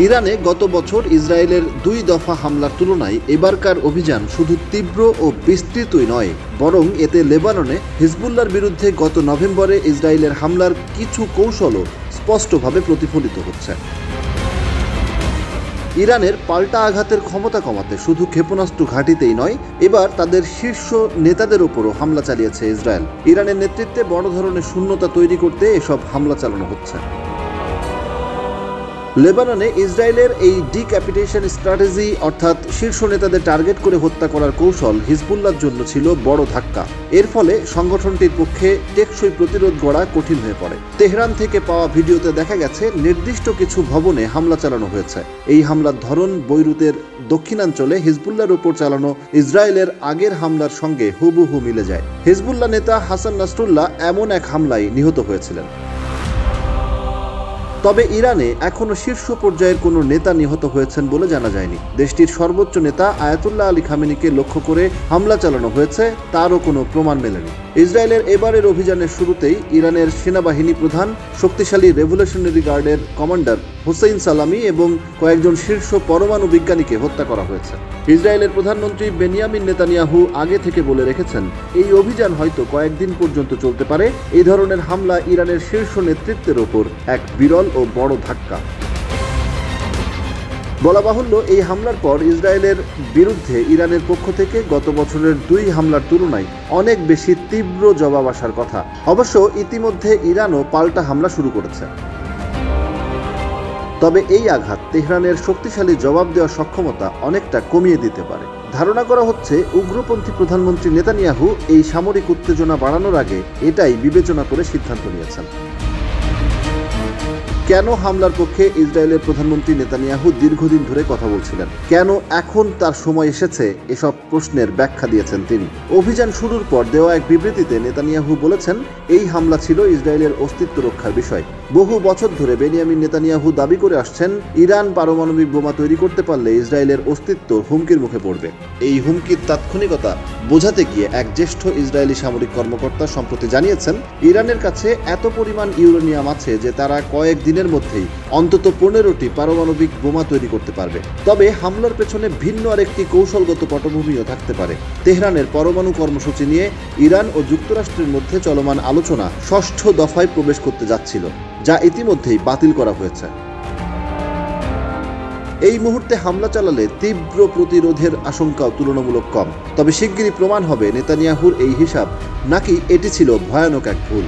ইরানে গত বছর ইসরায়েলের 2 দফা হামলার তুলনায় এবারকার অভিযান শুধু তীব্র ও বিস্তৃতই নয়, বরং এতে লেবাননে হিজবুল্লাহর বিরুদ্ধে গত নভেম্বরে ইসরায়েলের হামলার কিছু কৌশলও স্পষ্টভাবে প্রতিফলিত হচ্ছে। ইরানের পাল্টা আঘাতের ক্ষমতা কমাতে শুধু ক্ষেপণাস্ত্র ঘাঁটিতেই নয়, এবার তাদের শীর্ষ নেতাদের ওপরও হামলা চালিয়েছে ইসরায়েল। ইরানের নেতৃত্বে বড় ধরনের শূন্যতা তৈরি করতে এসব হামলা চালানো হচ্ছে। লেবাননে ইসরায়েলের এই ডিক্যাপিটেশন স্ট্র্যাটেজি অর্থাৎ শীর্ষ নেতাদের টার্গেট করে হত্যা করার কৌশল হিজবুল্লাহর জন্য ছিল বড় ধাক্কা। এর ফলে সংগঠনটির পক্ষে টেকসই প্রতিরোধ গড়া কঠিন হয়ে পড়ে। তেহরান থেকে পাওয়া ভিডিওতে দেখা গেছে নির্দিষ্ট কিছু ভবনে হামলা চালানো হয়েছে। এই হামলার ধরন বৈরুতের দক্ষিণাঞ্চলে হিজবুল্লাহর উপর চালানো ইসরায়েলের আগের হামলার সঙ্গে হুবহু মিলে যায়। হিজবুল্লাহ নেতা হাসান নাসরুল্লাহ এমন এক হামলায় নিহত হয়েছিলেন। তবে ইরানে এখনও শীর্ষ পর্যায়ের কোনো নেতা নিহত হয়েছেন বলে জানা যায়নি। দেশটির সর্বোচ্চ নেতা আয়াতুল্লাহ আলী খামেনিকে লক্ষ্য করে হামলা চালানো হয়েছে, তারও কোনো প্রমাণ মেলেনি। ইসরায়েলের এবারের অভিযানের শুরুতেই ইরানের সেনাবাহিনী প্রধান, শক্তিশালী রেভলিউশনারি গার্ডের কমান্ডার হোসেইন সালামি এবং কয়েকজন শীর্ষ পরমাণু বিজ্ঞানীকে হত্যা করা হয়েছে। ইসরায়েলের প্রধানমন্ত্রী বেনিয়ামিন নেতানিয়াহু আগে থেকে বলে রেখেছেন, এই অভিযান হয়তো কয়েকদিন পর্যন্ত চলতে পারে। এই ধরনের হামলা ইরানের শীর্ষ নেতৃত্বের ওপর এক বিরল ও বড় ধাক্কা। বলা বাহুল্য, এই হামলার পর ইসরায়েলের বিরুদ্ধে ইরানের পক্ষ থেকে গত বছরের 2 হামলার তুলনায় অনেক বেশি তীব্র জবাব আসার কথা। অবশ্য ইতিমধ্যে ইরানও পাল্টা হামলা শুরু করেছে। তবে এই আঘাত তেহরানের শক্তিশালী জবাব দেওয়ার সক্ষমতা অনেকটা কমিয়ে দিতে পারে। ধারণা করা হচ্ছে উগ্রপন্থী প্রধানমন্ত্রী নেতানিয়াহু এই সামরিক উত্তেজনা বাড়ানোর আগে এটাই বিবেচনা করে সিদ্ধান্ত নিয়েছেন। কেন হামলার পক্ষে ইসরায়েলের প্রধানমন্ত্রী নেতানিয়াহু দীর্ঘদিন ধরে কথা বলছিলেন? কেন এখন তার সময় এসেছে? এসব প্রশ্নের ব্যাখ্যা দিয়েছেন তিনি। অভিযান শুরুর পর দেওয়া এক বিবৃতিতে নেতানিয়াহু বলেছেন, এই হামলা ছিল ইসরায়েলের অস্তিত্ব রক্ষার বিষয়। বহু বছর ধরে বেনিয়ামিন নেতানিয়াহু দাবি করে আসছেন, ইরান পারমাণবিক বোমা তৈরি করতে পারলে ইসরায়েলের অস্তিত্ব হুমকির মুখে পড়বে। এই হুমকির তাৎক্ষণিকতা বোঝাতে গিয়ে এক জ্যেষ্ঠ ইসরায়েলি সামরিক কর্মকর্তা সম্প্রতি জানিয়েছেন, ইরানের কাছে এত পরিমাণ ইউরেনিয়াম আছে যে তারা কয়েকদিনের মধ্যেই অন্তত 15টি পারমাণবিক বোমা তৈরি করতে পারবে। তবে হামলার পেছনে ভিন্ন আরেকটি কৌশলগত পটভূমিও থাকতে পারে। তেহরানের পরমাণু কর্মসূচি নিয়ে ইরান ও যুক্তরাষ্ট্রের মধ্যে চলমান আলোচনা 6ষ্ঠ দফায় প্রবেশ করতে যাচ্ছিল, যা ইতিমধ্যেই বাতিল করা হয়েছে। এই মুহূর্তে হামলা চালালে তীব্র প্রতিরোধের আশঙ্কাও তুলনামূলক কম। তবে শিগগিরই প্রমাণ হবে নেতানিয়াহুর এই হিসাব নাকি এটি ছিল ভয়ানক এক ভুল।